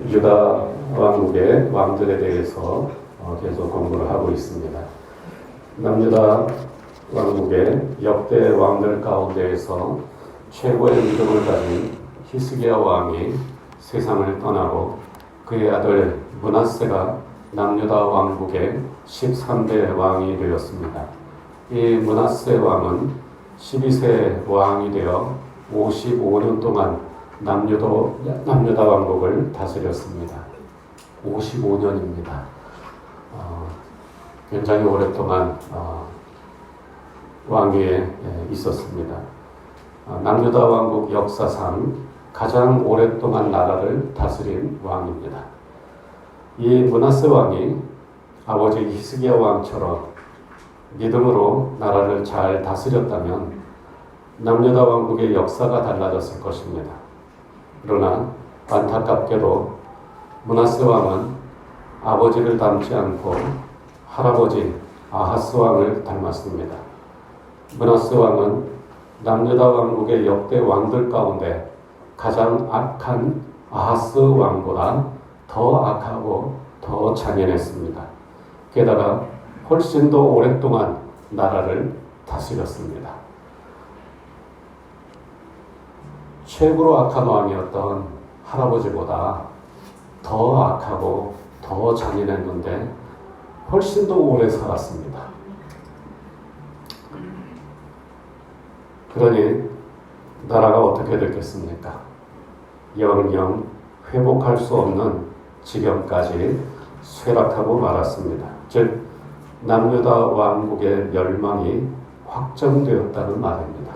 유다 왕국의 왕들에 대해서 계속 공부를 하고 있습니다. 남유다 왕국의 역대 왕들 가운데에서 최고의 믿음을 가진 히스기야 왕이 세상을 떠나고 그의 아들 므낫세가 남유다 왕국의 13대 왕이 되었습니다. 이 므낫세 왕은 12세 왕이 되어 55년 동안 남유다 왕국을 다스렸습니다. 55년입니다. 굉장히 오랫동안 왕위에 있었습니다. 남유다 왕국 역사상 가장 오랫동안 나라를 다스린 왕입니다. 이 므낫세 왕이 아버지 히스기야 왕처럼 믿음으로 나라를 잘 다스렸다면 남유다 왕국의 역사가 달라졌을 것입니다. 그러나 안타깝게도 므낫세 왕은 아버지를 닮지 않고 할아버지 아하스 왕을 닮았습니다. 므낫세 왕은 남유다 왕국의 역대 왕들 가운데 가장 악한 아하스 왕보다 더 악하고 더 잔인했습니다. 게다가 훨씬 더 오랫동안 나라를 다스렸습니다. 최고로 악한 왕이었던 할아버지보다 더 악하고 더 잔인했는데 훨씬 더 오래 살았습니다. 그러니 나라가 어떻게 됐겠습니까? 영영 회복할 수 없는 지경까지 쇠락하고 말았습니다. 즉 남유다 왕국의 멸망이 확정되었다는 말입니다.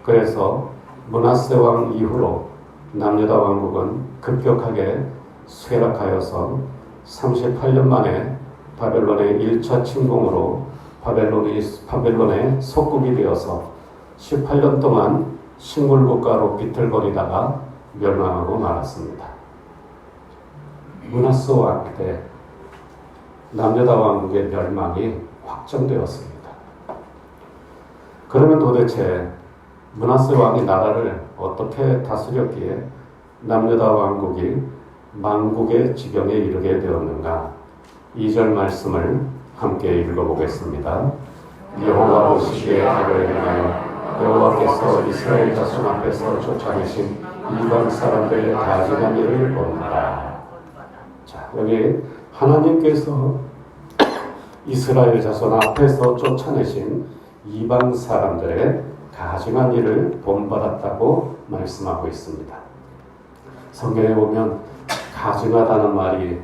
그래서 므낫세 왕 이후로 남유다 왕국은 급격하게 쇠락하여서 38년 만에 바벨론의 1차 침공으로 바벨론의 속국이 되어서 18년 동안 식물국가로 비틀거리다가 멸망하고 말았습니다. 므낫세 왕 때 남유다 왕국의 멸망이 확정되었습니다. 그러면 도대체 므낫세 왕이 나라를 어떻게 다스렸기에 남유다 왕국이 망국의 지경에 이르게 되었는가? 2절 말씀을 함께 읽어보겠습니다. 여호와 보시기에 나를 행하여 여호와께서 이스라엘 자손 앞에서 쫓아내신 이방 사람들의 가증한 일을 보노라. 자, 여기 하나님께서 이스라엘 자손 앞에서 쫓아내신 이방 사람들의 가증한 일을 본받았다고 말씀하고 있습니다. 성경에 보면 가증하다는 말이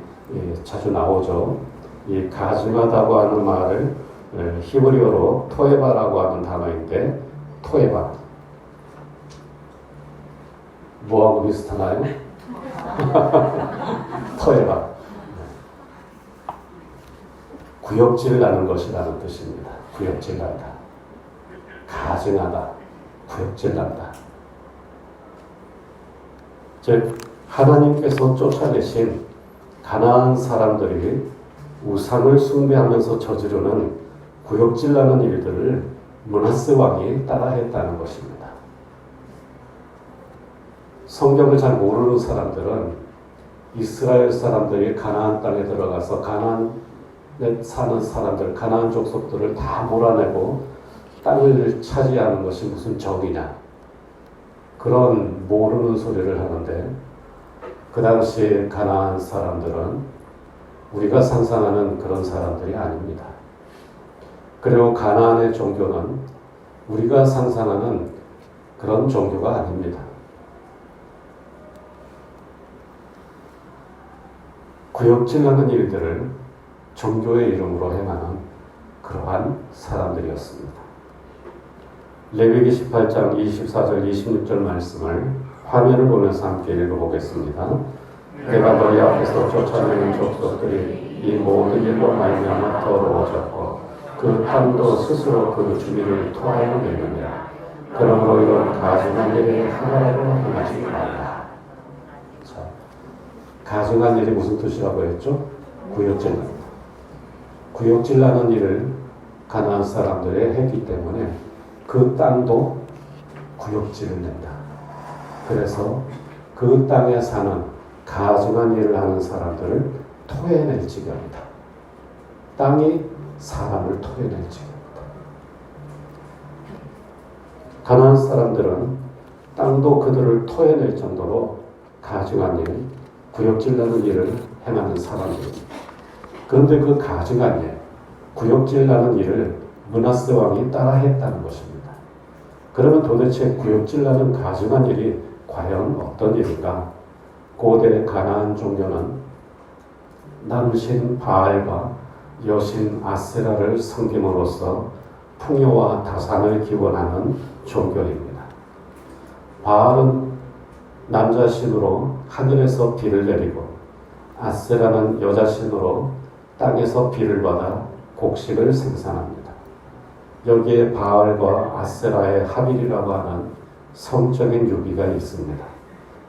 자주 나오죠. 이 가증하다고 하는 말을 히브리어로 토에바라고 하는 단어인데, 토에바 뭐하고 비슷하나요? 토에바 구역질 나는 것이라는 뜻입니다. 구역질 난다, 가증하다, 구역질 난다. 즉 하나님께서 쫓아내신 가나안 사람들이 우상을 숭배하면서 저지르는 구역질나는 일들을 므낫세 왕이 따라했다는 것입니다. 성경을 잘 모르는 사람들은 이스라엘 사람들이 가나안 땅에 들어가서 가나안에 사는 사람들, 가나안 족속들을 다 몰아내고 땅을 차지하는 것이 무슨 정이냐, 그런 모르는 소리를 하는데, 그 당시 가나안 사람들은 우리가 상상하는 그런 사람들이 아닙니다. 그리고 가나안의 종교는 우리가 상상하는 그런 종교가 아닙니다. 구역질하는 일들을 종교의 이름으로 행하는 그러한 사람들이었습니다. 레위기 18장 24절 26절 말씀을 화면을 보면서 함께 읽어보겠습니다. 내가 너희 앞에서 쫓아내는 족속들이 이 모든 일로 말미암아 더러워졌고 그 땅도 스스로 그 주민을 토하여 내느니라. 그러므로 이런 가증한 일이 하나로 행하지 말라. 자, 가증한 일이 무슨 뜻이라고 했죠? 구역질난다. 구역질나는 일을 가나안 사람들이 했기 때문에 그 땅도 구역질을 낸다. 그래서 그 땅에 사는 가증한 일을 하는 사람들을 토해낼 지경이다. 땅이 사람을 토해낼 지경이다. 가난한 사람들은 땅도 그들을 토해낼 정도로 가증한 일, 구역질나는 일을 행하는 사람들입니다. 그런데 그 가증한 일, 구역질나는 일을 므낫세 왕이 따라했다는 것입니다. 그러면 도대체 구역질나는 가증한 일이 과연 어떤 일인가? 고대 가나안 종교는 남신 바알과 여신 아세라를 섬김으로써 풍요와 다산을 기원하는 종교입니다. 바알은 남자신으로 하늘에서 비를 내리고 아세라는 여자신으로 땅에서 비를 받아 곡식을 생산합니다. 여기에 바알과 아세라의 합일이라고 하는 성적인 유비가 있습니다.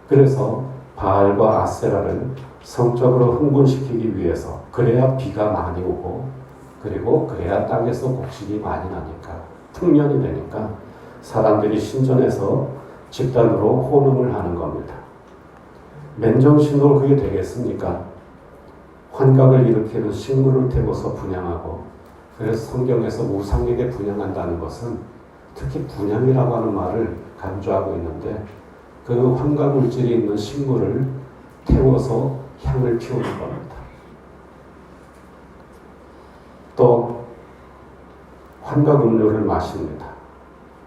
그래서 바알과 아세라를 성적으로 흥분시키기 위해서 그래야 비가 많이 오고 그리고 그래야 땅에서 곡식이 많이 나니까 풍년이 되니까 사람들이 신전에서 집단으로 혼음을 하는 겁니다. 맨정신으로 그게 되겠습니까? 환각을 일으키는 식물을 태워서 분양하고 그래서 성경에서 우상에게 분양한다는 것은 특히 분양이라고 하는 말을 강조하고 있는데 그 환각물질이 있는 식물을 태워서 향을 피우는 겁니다. 또 환각 음료를 마십니다.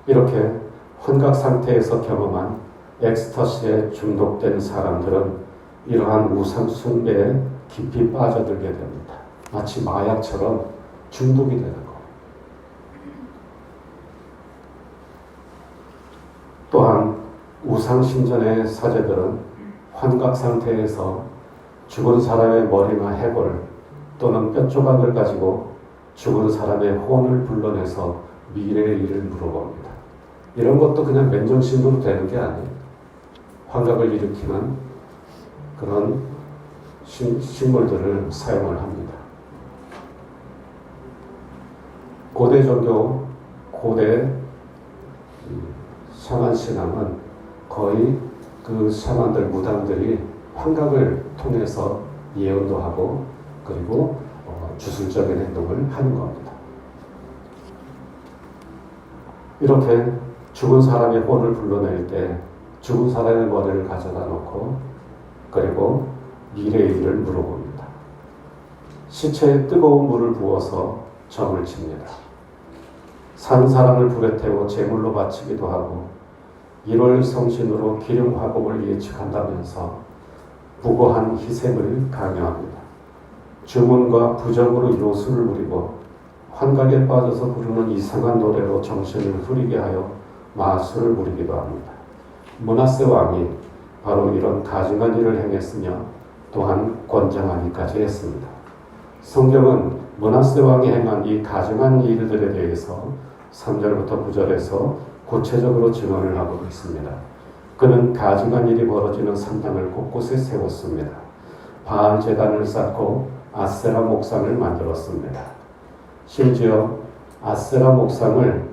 이렇게 환각 상태에서 경험한 엑스터시에 중독된 사람들은 이러한 우상 숭배에 깊이 빠져들게 됩니다. 마치 마약처럼 중독이 되는 것. 또한 우상 신전의 사제들은 환각 상태에서 죽은 사람의 머리나 해골 또는 뼈 조각을 가지고 죽은 사람의 혼을 불러내서 미래의 일을 물어봅니다. 이런 것도 그냥 맨정신으로 되는 게 아니에요. 환각을 일으키는 그런 식물들을 사용을 합니다. 고대 종교, 고대 샤만 신앙은 거의 그 샤만들, 무당들이 환각을 통해서 예언도 하고 그리고 주술적인 행동을 하는 겁니다. 이렇게 죽은 사람의 혼을 불러낼 때 죽은 사람의 머리를 가져다 놓고 그리고 미래의 일을 물어봅니다. 시체에 뜨거운 물을 부어서 점을 칩니다. 산 사람을 불에 태워 제물로 바치기도 하고 1월 성신으로 기름 화복을 예측한다면서 무고한 희생을 강요합니다. 주문과 부정으로 요술을 부리고 환각에 빠져서 부르는 이상한 노래로 정신을 흐리게 하여 마술을 부리기도 합니다. 므낫세 왕이 바로 이런 가증한 일을 행했으며 또한 권장하기까지 했습니다. 성경은 므낫세 왕이 행한 이 가증한 일들에 대해서 3절부터 9절에서 구체적으로 증언을 하고 있습니다. 그는 가증한 일이 벌어지는 산당을 곳곳에 세웠습니다. 바알 제단을 쌓고 아세라 목상을 만들었습니다. 심지어 아세라 목상을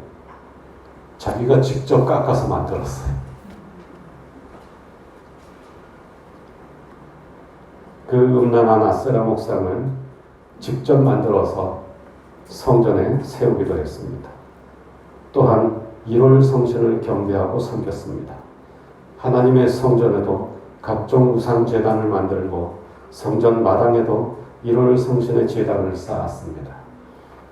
자기가 직접 깎아서 만들었어요. 그 음란한 아세라 목상을 직접 만들어서 성전에 세우기도 했습니다. 또한 1월 성신을 경배하고 섬겼습니다. 하나님의 성전에도 각종 우상 제단을 만들고 성전 마당에도 1월 성신의 제단을 쌓았습니다.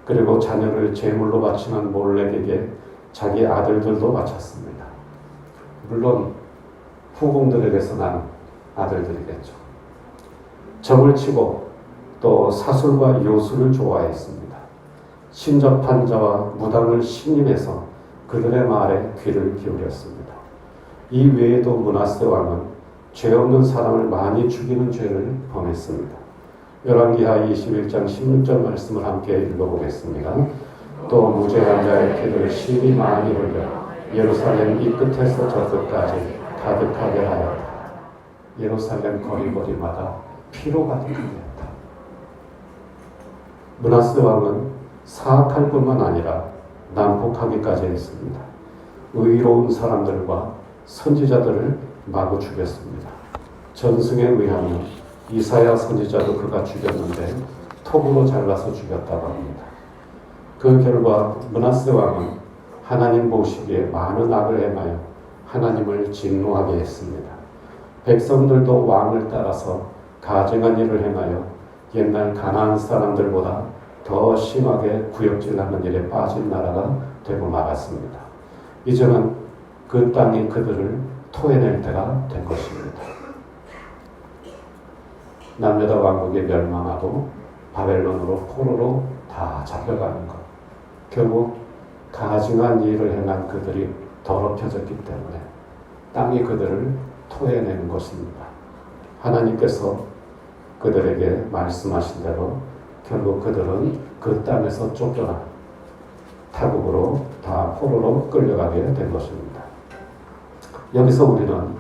그리고 자녀를 제물로 바치는 몰렉에게 자기 아들들도 바쳤습니다. 물론 후궁들에게서 난 아들들이겠죠. 점을 치고 또 사술과 요술을 좋아했습니다. 신접한 자와 무당을 신임해서 그들의 말에 귀를 기울였습니다. 이 외에도 므낫세 왕은 죄 없는 사람을 많이 죽이는 죄를 범했습니다. 열왕기하 21장 16절 말씀을 함께 읽어보겠습니다. 또 무죄한 자의 피를 심히 많이 흘려 예루살렘 이 끝에서 저 끝까지 가득하게 하였다. 예루살렘 거리마다 피로 가득하게 했다. 므낫세 왕은 사악할 뿐만 아니라 난폭하기까지 했습니다. 의로운 사람들과 선지자들을 마구 죽였습니다. 전승에 의하면 이사야 선지자도 그가 죽였는데 톱으로 잘라서 죽였다고 합니다. 그 결과 므낫세 왕은 하나님 보시기에 많은 악을 행하여 하나님을 진노하게 했습니다. 백성들도 왕을 따라서 가증한 일을 행하여 옛날 가나안 사람들보다 더 심하게 구역질하는 일에 빠진 나라가 되고 말았습니다. 이제는 그 땅이 그들을 토해낼 때가 된 것입니다. 남유다 왕국이 멸망하고 바벨론으로 포로로 다 잡혀가는 것. 결국 가증한 일을 행한 그들이 더럽혀졌기 때문에 땅이 그들을 토해내는 것입니다. 하나님께서 그들에게 말씀하신 대로 결국 그들은 그 땅에서 쫓겨나 타국으로 다 포로로 끌려가게 된 것입니다. 여기서 우리는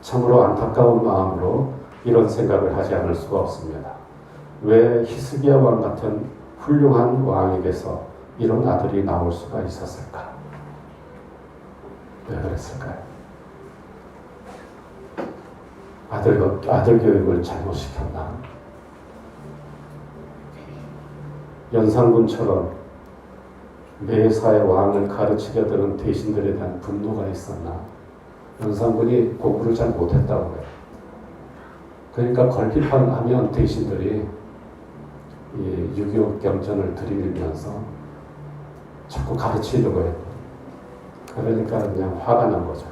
참으로 안타까운 마음으로 이런 생각을 하지 않을 수가 없습니다. 왜 히스기야 왕 같은 훌륭한 왕에게서 이런 아들이 나올 수가 있었을까? 왜 그랬을까요? 아들 교육을 잘못시켰나? 연산군처럼 매사의 왕을 가르치려 드는 대신들에 대한 분노가 있었나? 연산군이 공부를 잘 못했다고 해요. 그러니까 걸핏하면 대신들이 6.25 경전을 들이밀면서 자꾸 가르치려고 해요. 그러니까 그냥 화가 난 거죠.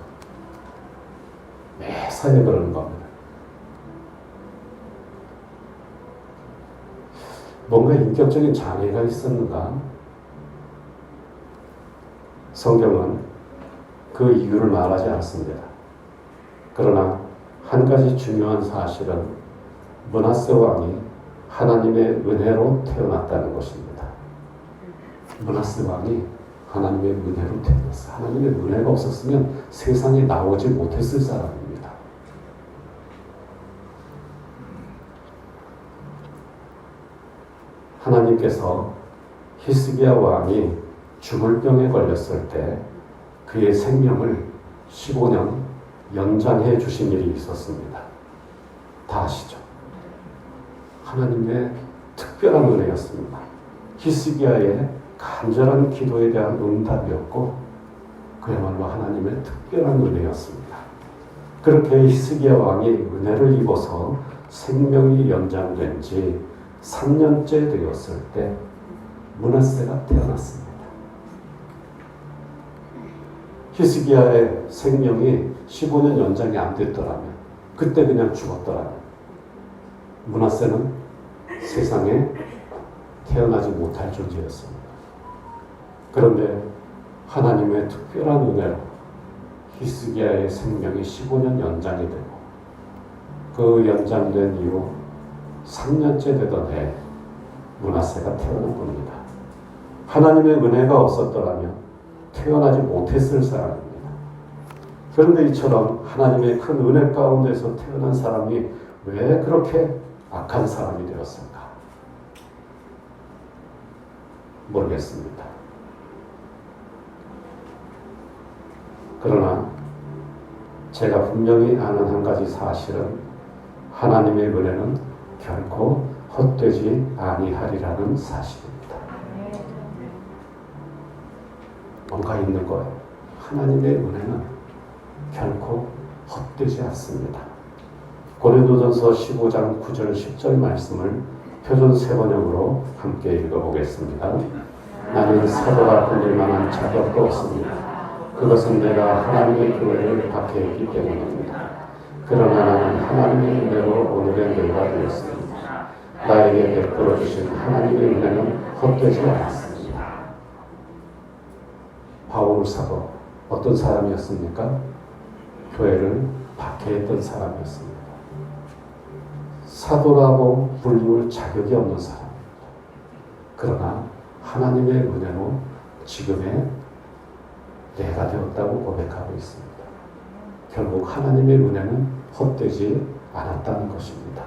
매사에 그러는 겁니다. 뭔가 인격적인 장애가 있었는가? 성경은 그 이유를 말하지 않습니다. 그러나 한 가지 중요한 사실은 므낫세 왕이 하나님의 은혜로 태어났다는 것입니다. 므낫세 왕이 하나님의 은혜로 태어났어요. 하나님의 은혜가 없었으면 세상에 나오지 못했을 사람입니다. 하나님께서 히스기야 왕이 죽을 병에 걸렸을 때 그의 생명을 15년 연장해 주신 일이 있었습니다. 다 아시죠? 하나님의 특별한 은혜였습니다. 히스기야의 간절한 기도에 대한 응답이었고 그야말로 하나님의 특별한 은혜였습니다. 그렇게 히스기야 왕이 은혜를 입어서 생명이 연장된 지 3년째 되었을 때 므낫세가 태어났습니다. 히스기야의 생명이 15년 연장이 안 됐더라면, 그때 그냥 죽었더라면 므낫세는 세상에 태어나지 못할 존재였습니다. 그런데 하나님의 특별한 은혜로 히스기야의 생명이 15년 연장이 되고 그 연장된 이후 3년째 되던 해 므낫세가 태어난 겁니다. 하나님의 은혜가 없었더라면 태어나지 못했을 사람입니다. 그런데 이처럼 하나님의 큰 은혜 가운데서 태어난 사람이 왜 그렇게 악한 사람이 되었을까? 모르겠습니다. 그러나 제가 분명히 아는 한 가지 사실은 하나님의 은혜는 결코 헛되지 아니하리라는 사실입니다. 뭔가 있는 거예요. 하나님의 은혜는 결코 헛되지 않습니다. 고린도전서 15장 9절 10절 말씀을 표준 세번역으로 함께 읽어보겠습니다. 나는 사도가 불릴 만한 자격도 없습니다. 그것은 내가 하나님의 교회를 박해했기 때문입니다. 그러나 나는 하나님의 은혜로 오늘의 내가 되었습니다. 나에게 베풀어 주신 하나님의 은혜는 헛되지 않았습니다. 바울 사도 어떤 사람이었습니까? 교회를 박해했던 사람이었습니다. 사도라고 불리울 자격이 없는 사람입니다. 그러나 하나님의 은혜로 지금의 내가 되었다고 고백하고 있습니다. 결국 하나님의 은혜는 헛되지 않았다는 것입니다.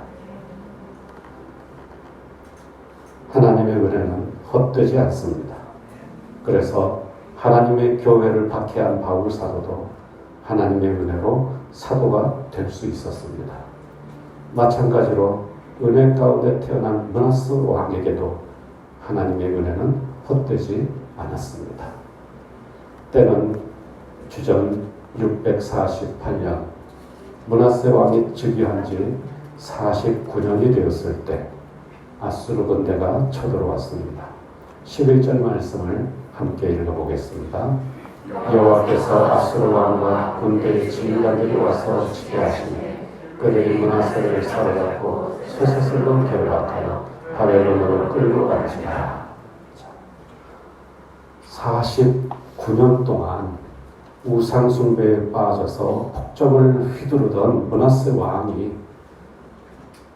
하나님의 은혜는 헛되지 않습니다. 그래서 하나님의 교회를 박해한 바울 사도도 하나님의 은혜로 사도가 될 수 있었습니다. 마찬가지로 은혜 가운데 태어난 므낫세 왕에게도 하나님의 은혜는 헛되지 않았습니다. 때는 주전 648년 므낫세 왕이 즉위한 지 49년이 되었을 때 아수르 군대가 쳐들어왔습니다. 11절 말씀을 함께 읽어보겠습니다. 여호와께서 아수르 왕과 군대의 지휘관들이 와서 치게 하시니 그들이 므낫세를 사로잡고 쇠사슬로 결박하여 바벨론으로 끌고 간지라. 49년 동안 우상 숭배에 빠져서 폭정을 휘두르던 므낫세 왕이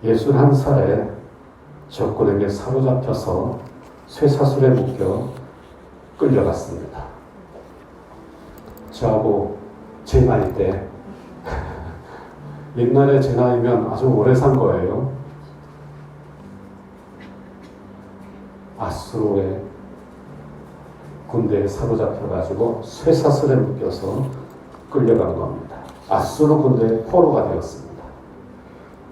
61살에 적군에게 사로잡혀서 쇠사슬에 묶여 끌려갔습니다. 저하고 제 나이 때 옛날에 제 나이면 아주 오래 산 거예요. 아수르의 군대에 사로잡혀가지고 쇠사슬에 묶여서 끌려간 겁니다. 아수르 군대의 포로가 되었습니다.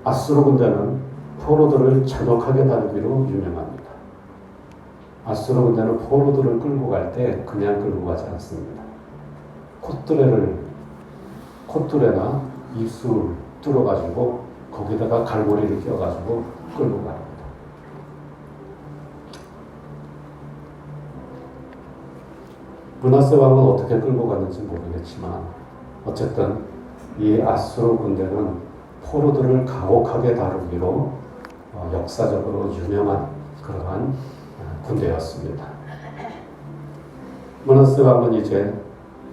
아수르 군대는 포로들을 잔혹하게 다루기로 유명합니다. 아수르 군대는 포로들을 끌고 갈 때 그냥 끌고 가지 않습니다. 콧뚜레나 입술 뚫어가지고 거기다가 갈고리를 껴가지고 끌고 갑니다. 므낫세 왕은 어떻게 끌고 갔는지 모르겠지만 어쨌든 이 아수르 군대는 포로들을 가혹하게 다루기로 역사적으로 유명한 그러한 군대였습니다. 므낫세 왕은 이제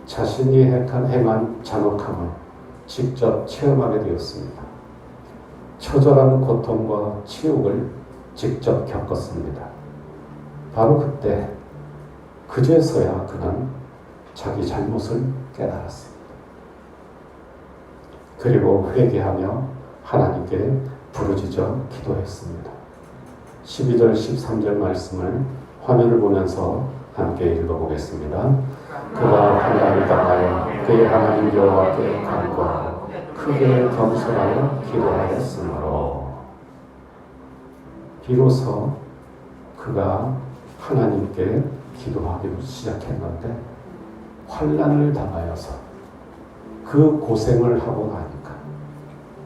자신이 행한 잔혹함을 직접 체험하게 되었습니다. 처절한 고통과 치욕을 직접 겪었습니다. 바로 그때 그제서야 그는 자기 잘못을 깨달았습니다. 그리고 회개하며 하나님께 부르짖어 기도했습니다. 12절 13절 말씀을 화면을 보면서 함께 읽어보겠습니다. 그가 환난을 당하여 그의 하나님 여호와께 간구하고 크게 겸손하여 기도하였으므로 비로소 그가 하나님께 기도하기로 시작했는데 환난을 당하여서 그 고생을 하고 나니까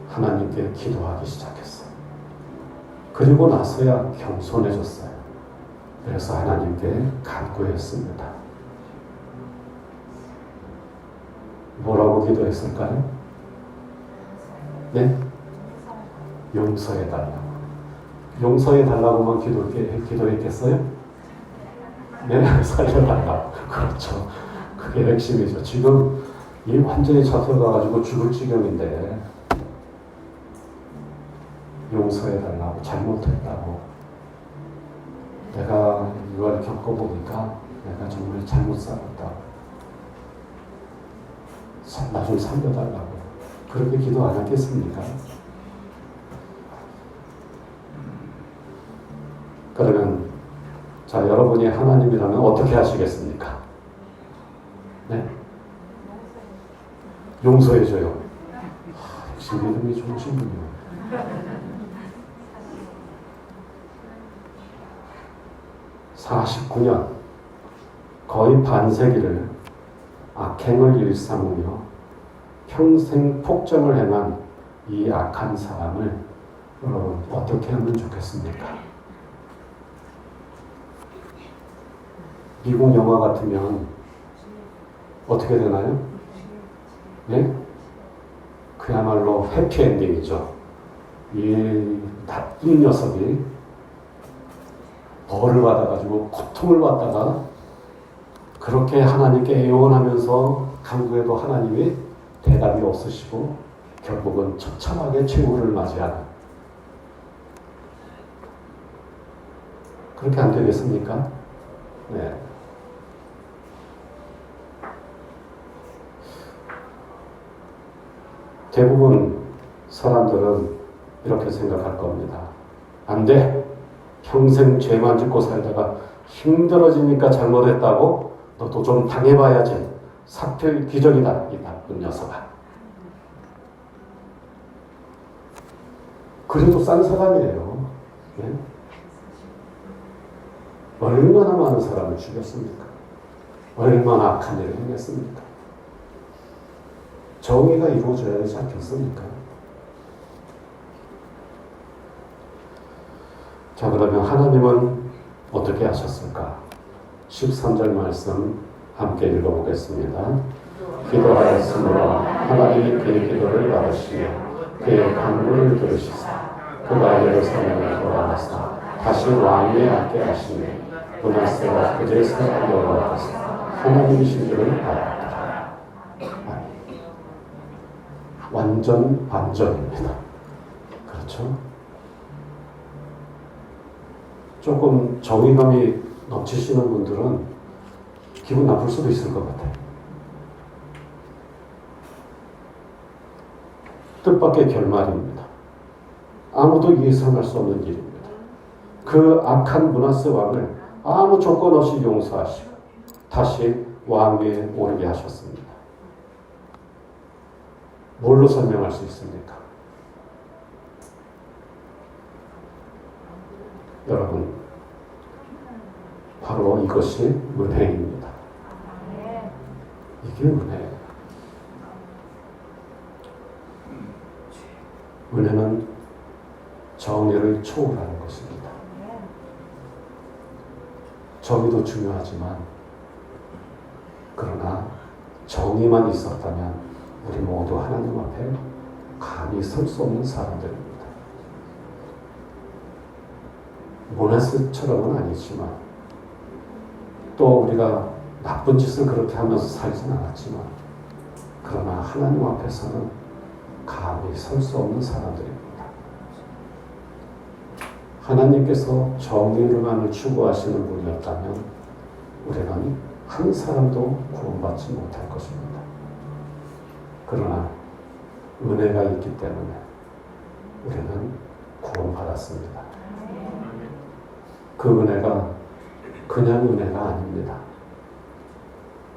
하나님께 기도하기 시작했어요. 그리고 나서야 겸손해졌어요. 그래서 하나님께 간구했습니다. 뭐라고 기도했을까요? 네? 용서해달라고. 용서해달라고만 기도했겠어요? 네? 살려달라고. 그렇죠. 그게 핵심이죠. 지금 이 완전히 잡혀가가지고 죽을 지경인데 용서해달라고, 잘못했다고. 내가 이걸 겪어보니까 내가 정말 잘못 살았다고. 나 좀 살려달라고. 그렇게 기도 안 하겠습니까? 그러면 자, 여러분이 하나님이라면 어떻게 하시겠습니까? 네? 용서해줘요. 역시 믿음이 좋으신군요. (49년) 거의 반세기를 악행을 일삼으며 평생 폭정을 행한 이 악한 사람을 여러분 어떻게 하면 좋겠습니까? 미국 영화 같으면 어떻게 되나요? 네? 그야말로 해피엔딩이죠. 이 나쁜 녀석이 벌을 받아가지고 고통을 받다가 그렇게 하나님께 애원하면서 간구해도 하나님이 대답이 없으시고 결국은 처참하게 최후를 맞이하는, 그렇게 안 되겠습니까? 네. 대부분 사람들은 이렇게 생각할 겁니다. 안 돼. 평생 죄만 짓고 살다가 힘들어지니까 잘못했다고 너도 좀 당해봐야지. 사필 기적이다, 이 나쁜 녀석아. 그래도 싼 사람이에요. 예? 얼마나 많은 사람을 죽였습니까? 얼마나 악한 일을 행했습니까? 정의가 이루어져야 되지 않겠습니까? 자, 그러면 하나님은 어떻게 하셨을까? 13절 말씀 함께 읽어보겠습니다. 기도하였으므로 하나님이 그의 기도를 받으시며 그의 간구를 들으시사 그가 예루살렘에 돌아와서 다시 왕위에 앉게 하시며 므낫세가 그제야 여호와께서 하나님이신 줄을 알았더라. 완전 반전입니다. 그렇죠? 조금 정의감이 넘치시는 분들은 기분 나쁠 수도 있을 것 같아요. 뜻밖의 결말입니다. 아무도 예상할 수 없는 일입니다. 그 악한 므낫세 왕을 아무 조건 없이 용서하시고 다시 왕위에 오르게 하셨습니다. 뭘로 설명할 수 있습니까? 여러분, 바로 이것이 은혜입니다. 이게 은혜예요. 은혜는 정의를 초월하는 것입니다. 정의도 중요하지만 그러나 정의만 있었다면 우리 모두 하나님 앞에 감히 설 수 없는 사람들입니다. 므낫세처럼은 아니지만 또 우리가 나쁜 짓을 그렇게 하면서 살진 않았지만 그러나 하나님 앞에서는 감히 설 수 없는 사람들입니다. 하나님께서 정의만을 추구하시는 분이었다면 우리는 한 사람도 구원받지 못할 것입니다. 그러나 은혜가 있기 때문에 우리는 구원받았습니다. 그 은혜가 그냥 은혜가 아닙니다.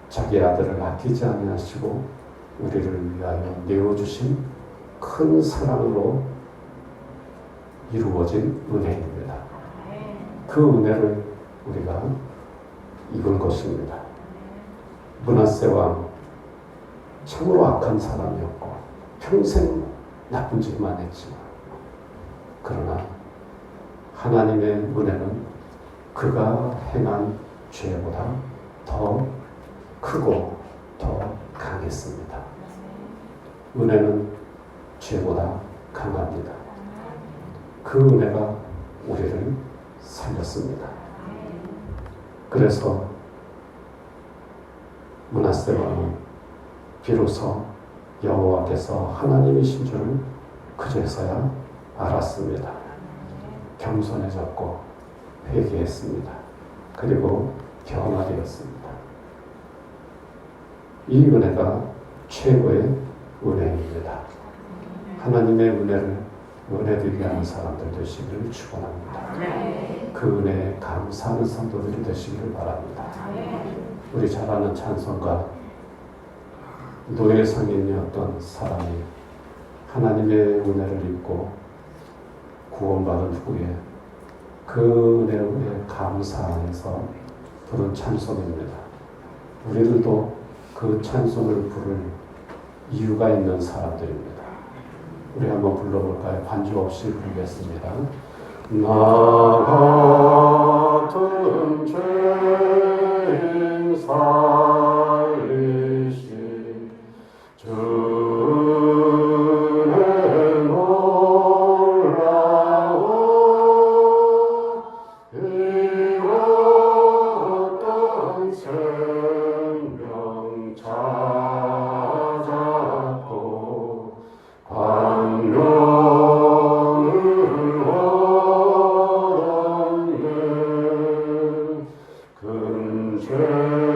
자기 아들을 아끼지 아니하시고 우리를 위하여 내어주신 큰 사랑으로 이루어진 은혜입니다. 그 은혜를 우리가 입은 것입니다. 므낫세 왕 참으로 악한 사람이었고 평생 나쁜 짓만 했지만 그러나 하나님의 은혜는 그가 행한 죄보다 더 크고 더 강했습니다. 은혜는 죄보다 강합니다. 그 은혜가 우리를 살렸습니다. 그래서 므낫세 왕은 비로소 여호와께서 하나님이신 줄을 그제서야 알았습니다. 겸손해졌고 회개했습니다. 그리고 변화되었습니다. 이 은혜가 최고의 은혜입니다. 하나님의 은혜를 은혜되게 하는 사람들 되시기를 축원합니다. 그 은혜에 감사하는 성도들이 되시기를 바랍니다. 우리 잘 아는 찬송가 노예 상인이었던 사람이 하나님의 은혜를 입고 구원받은 후에 그 은혜에 감사해서 부른 찬송입니다. 우리들도 그 찬송을 부를 이유가 있는 사람들입니다. 우리 한번 불러볼까요? 반주 없이 부르겠습니다. 나 같은 죄인 살리시 주는 놀라워 잃었던 생명 찾았고 광명을 얻었네 큰 죄악에서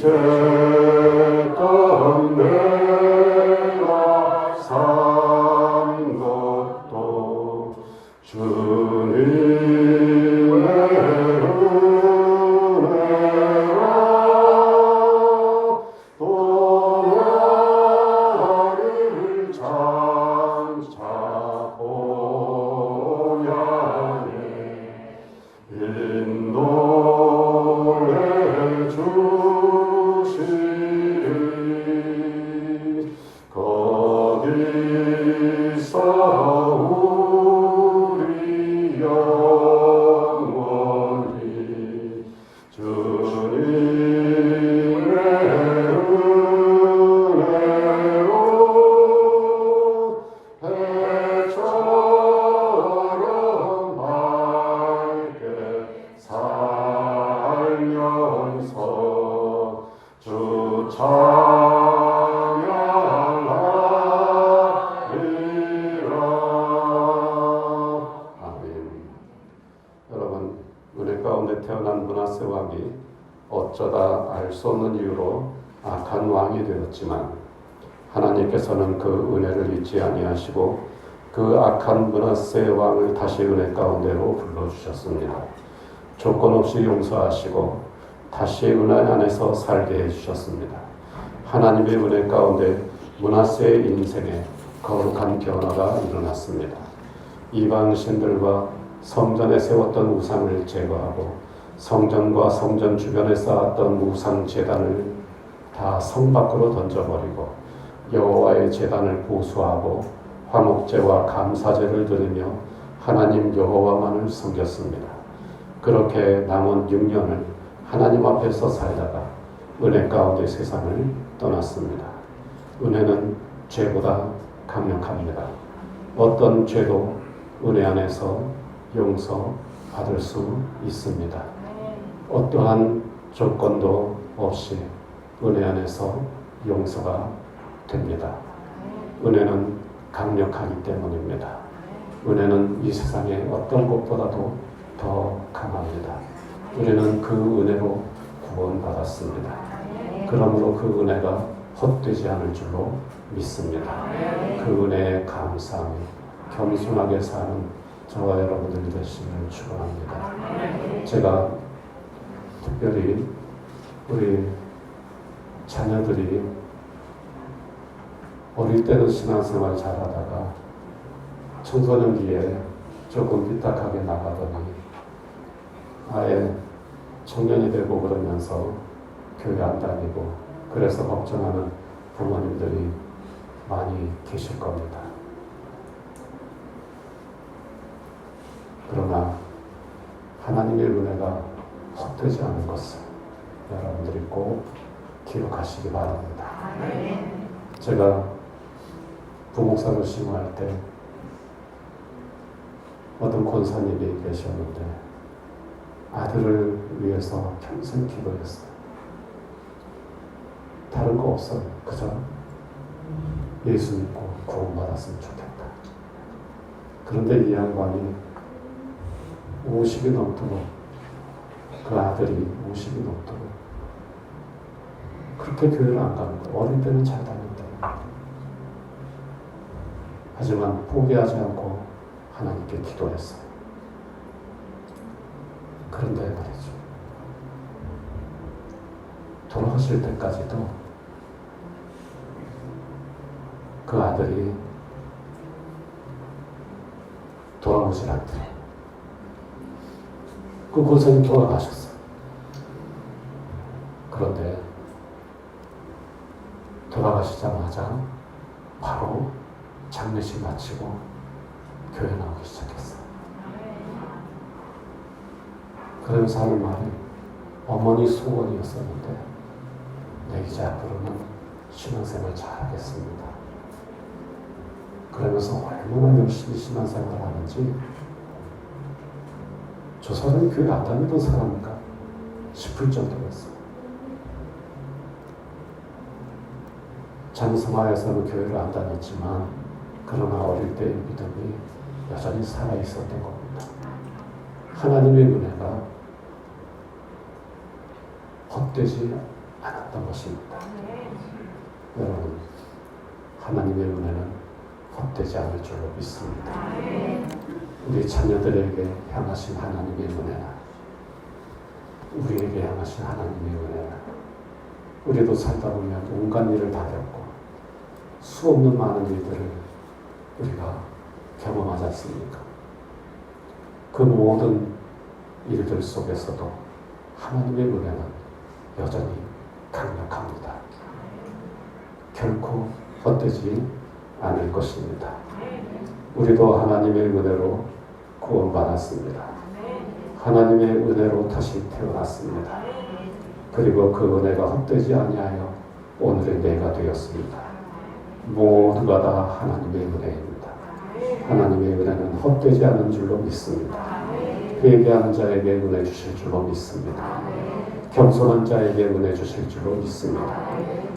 이제껏 내가 산 것도 주님의 은혜라. 또 나를 장차 보냐니 인도해 주시리. 거기서 우리 영원히 주님의 은혜로 해처럼 밝게 살면서 주 찬양하리라. 아멘. 여러분, 은혜 가운데 태어난 므낫세 왕이 어쩌다 알 수 없는 이유로 악한 왕이 되었지만 하나님께서는 그 은혜를 잊지 아니하시고 그 악한 므낫세 왕을 다시 은혜 가운데로 불러주셨습니다. 조건 없이 용서하시고 다시 은혜 안에서 살게 해주셨습니다. 하나님의 은혜 가운데 므낫세의 인생에 거룩한 변화가 일어났습니다. 이방 신들과 성전에 세웠던 우상을 제거하고 성전과 성전 주변에 쌓았던 우상 제단을 다 성 밖으로 던져버리고 여호와의 제단을 보수하고 화목제와 감사제를 드리며 하나님 여호와만을 섬겼습니다. 그렇게 남은 6년을 하나님 앞에서 살다가 은혜 가운데 세상을 떠났습니다. 은혜는 죄보다 강력합니다. 어떤 죄도 은혜 안에서 용서받을 수 있습니다. 어떠한 조건도 없이 은혜 안에서 용서가 됩니다. 은혜는 강력하기 때문입니다. 은혜는 이 세상의 어떤 것보다도 더 강합니다. 우리는 그 은혜로 구원받았습니다. 그러므로 그 은혜가 헛되지 않을 줄로 믿습니다. 그 은혜에 감사하며 겸손하게 사는 저와 여러분들이 되시기를 축원합니다. 제가 특별히 우리 자녀들이 어릴 때는 신앙생활 잘하다가 청소년기에 조금 삐딱하게 나가더니 아예 청년이 되고 그러면서 교회 안 다니고 그래서 걱정하는 부모님들이 많이 계실 겁니다. 그러나 하나님의 은혜가 헛되지 않은 것을 여러분들이 꼭 기억하시기 바랍니다. 제가 부목사로 심호할 때 어떤 권사님이 계셨는데 아들을 위해서 평생 기도했어요. 다른 거 없어요. 그저 예수 믿고 구원받았으면 좋겠다. 그런데 이 양반이 50이 넘도록 그 아들이 50이 넘도록 그렇게 교회를 안 가는 거예요. 어릴 때는 잘 다녔대. 하지만 포기하지 않고 하나님께 기도했어요. 그런데 말이죠. 돌아가실 때까지도 그 아들이 돌아오질 않더래. 그 권사님 돌아가셨어요. 그런데 돌아가시자마자 바로 장례식 마치고 교회 나오기 시작했어요. 그러면서 하는 말이 어머니 소원이었었는데 내 이제 앞으로는 신앙생활 잘하겠습니다. 그러면서 얼마나 열심히 신앙생활을 하는지 저 사람이 교회 안 다니던 사람인가 싶을 정도였어요. 장성화에서는 교회를 안 다녔지만 그러나 어릴 때의 믿음이 여전히 살아있었던 겁니다. 하나님의 은혜가 헛되지 않았다. 받았던 것입니다. 여러분, 하나님의 은혜는 헛되지 않을 줄로 믿습니다. 우리 자녀들에게 향하신 하나님의 은혜나 우리에게 향하신 하나님의 은혜나 우리도 살다 보면 온갖 일을 다 겪고 수없는 많은 일들을 우리가 경험하지 않습니까? 그 모든 일들 속에서도 하나님의 은혜는 여전히 강력합니다. 결코 헛되지 않을 것입니다. 우리도 하나님의 은혜로 구원받았습니다. 하나님의 은혜로 다시 태어났습니다. 그리고 그 은혜가 헛되지 아니하여 오늘의 내가 되었습니다. 모두가 다 하나님의 은혜입니다. 하나님의 은혜는 헛되지 않은 줄로 믿습니다. 회개하는 자에게 은혜 주실 줄로 믿습니다. 겸손한 자에게 은혜 주실 줄로 믿습니다.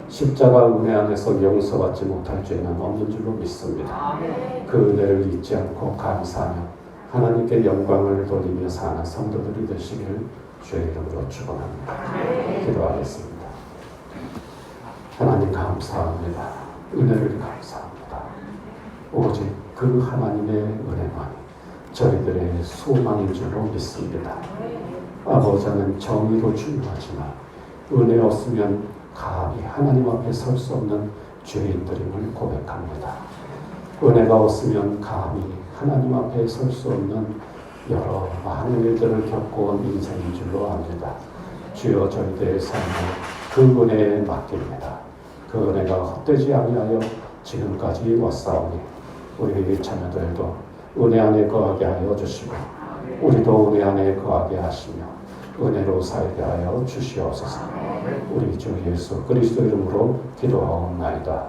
십자가 은혜 안에서 용서받지 못할 죄는 없는 줄로 믿습니다. 그 은혜를 잊지 않고 감사하며 하나님께 영광을 돌리며 사는 성도들이 되시길 주의 이름으로 축원합니다. 기도하겠습니다. 하나님 감사합니다. 은혜를 감사합니다. 오직 그 하나님의 은혜만이 저희들의 소망인 줄로 믿습니다. 아버지는 정의도 중요하지만 은혜 없으면 감히 하나님 앞에 설 수 없는 죄인들임을 고백합니다. 은혜가 없으면 감히 하나님 앞에 설 수 없는 여러 많은 일들을 겪어온 인생인 줄로 압니다. 주여 저희들의 삶을 그 은혜에 맡깁니다. 그 은혜가 헛되지 아니하여 지금까지 왔사오니 우리 자녀들도 은혜 안에 거하게 하여 주시고 우리도 은혜 안에 거하게 하시며 은혜로 살게 하여 주시옵소서. 우리 주 예수 그리스도 이름으로 기도하옵나이다.